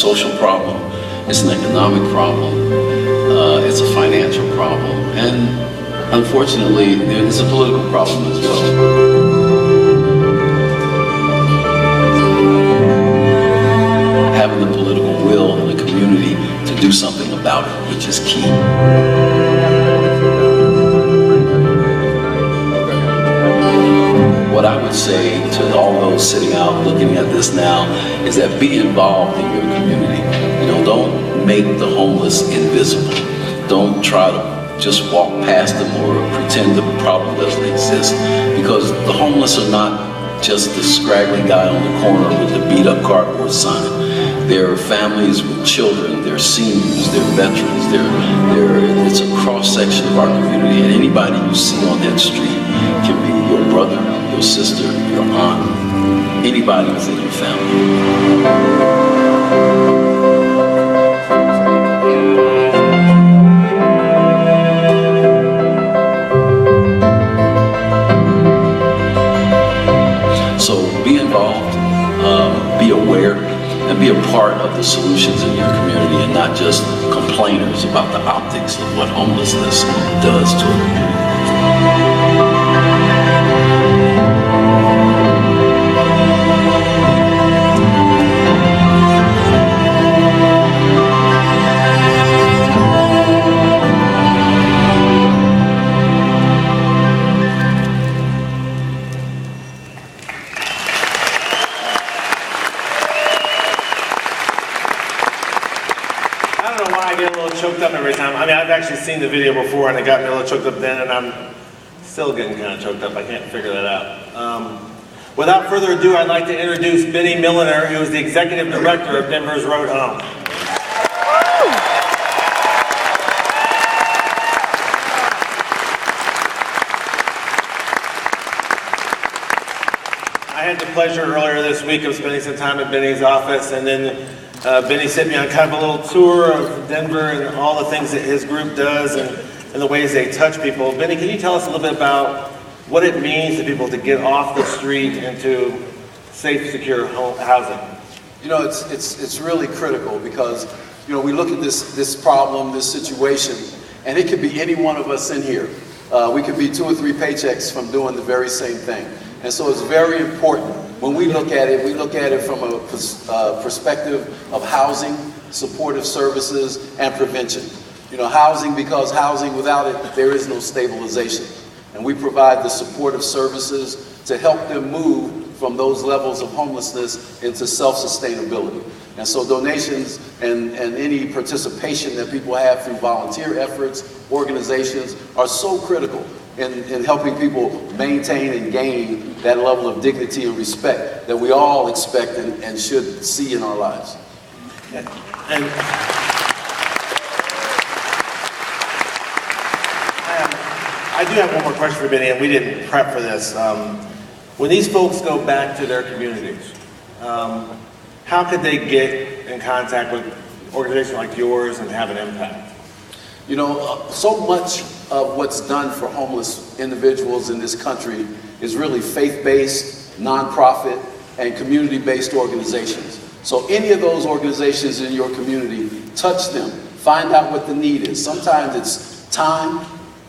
social problem, it's an economic problem, it's a financial problem, and unfortunately, it's a political problem as well. Having the political will in the community to do something about it, which is key. What I would say to all those sitting out looking at this now is that be involved in your community. Don't make the homeless invisible. Don't try to just walk past them or pretend the problem doesn't exist, because the homeless are not just the scraggly guy on the corner with the beat up cardboard sign. There are families with children, there are seniors, there are veterans, it's a cross-section of our community, and anybody you see on that street can be your brother, your sister, your aunt, anybody within your family. So be involved, be aware, and be a part of the solutions in your community, and not just complainers about the optics of what homelessness does to a community. Choked up every time. I mean, I've actually seen the video before and it got me a little choked up then, and I'm still getting kind of choked up. I can't figure that out. Without further ado, I'd like to introduce Benny Milliner, who is the Executive Director of Denver's Road Home. I had the pleasure earlier this week of spending some time at Benny's office, and then Benny sent me on kind of a little tour of Denver and all the things that his group does and the ways they touch people. Benny, can you tell us a little bit about what it means to people to get off the street into safe, secure housing? It's really critical because, we look at this problem, this situation, and it could be any one of us in here. We could be 2 or 3 paychecks from doing the very same thing. And so it's very important. When we look at it from a perspective of housing, supportive services, and prevention. Housing, because housing, without it, there is no stabilization. And we provide the supportive services to help them move from those levels of homelessness into self-sustainability. And so donations and any participation that people have through volunteer efforts, organizations, are so critical in helping people maintain and gain that level of dignity and respect that we all expect and should see in our lives. And I do have one more question for Benny, and we didn't prep for this. When these folks go back to their communities, how could they get in contact with organizations like yours and have an impact? So much of what's done for homeless individuals in this country is really faith-based, nonprofit, and community-based organizations. So any of those organizations in your community, touch them, find out what the need is. Sometimes it's time,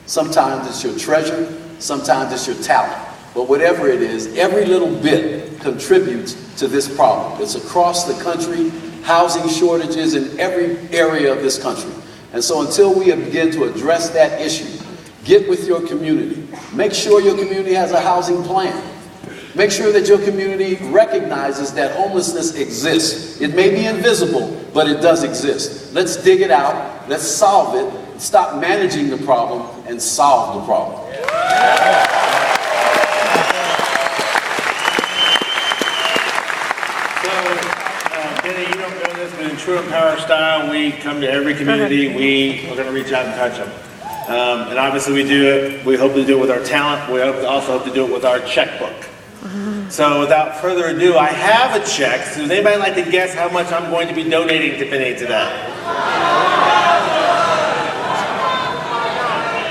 sometimes it's your treasure, sometimes it's your talent. But whatever it is, every little bit contributes to this problem. It's across the country, housing shortages in every area of this country. And so until we begin to address that issue, get with your community. Make sure your community has a housing plan. Make sure that your community recognizes that homelessness exists. It may be invisible, but it does exist. Let's dig it out, let's solve it, stop managing the problem, and solve the problem. Benny, you don't know this, but in true Empower style, we come to every community, we are going to reach out and touch them. And obviously we do it, we hope to do it with our talent, we also hope to do it with our checkbook. So without further ado, I have a check. So does anybody like to guess how much I'm going to be donating to Benny today?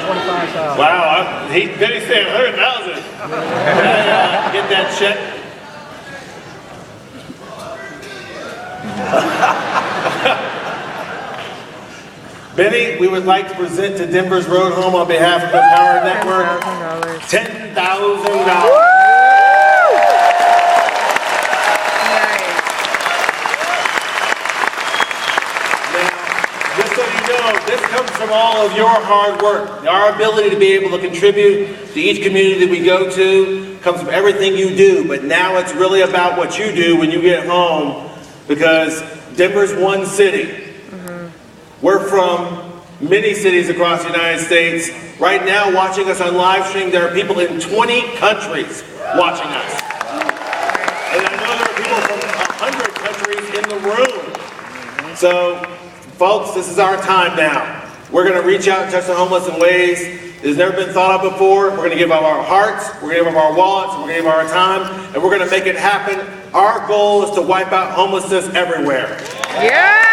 $25,000. Wow, Benny's saying $100,000. Get that check. Benny, we would like to present to Denver's Road Home on behalf of the Power Network $10,000. $10,000. Just so you know, this comes from all of your hard work. Our ability to be able to contribute to each community that we go to comes from everything you do, but now it's really about what you do when you get home, because Denver's one city. We're from many cities across the United States. Right now, watching us on live stream, there are people in 20 countries watching us. And I know there are people from 100 countries in the room. So, folks, this is our time now. We're going to reach out and touch the homeless in ways that has never been thought of before. We're going to give of our hearts, we're going to give of our wallets, we're going to give of our time, and we're going to make it happen. Our goal is to wipe out homelessness everywhere. Yeah!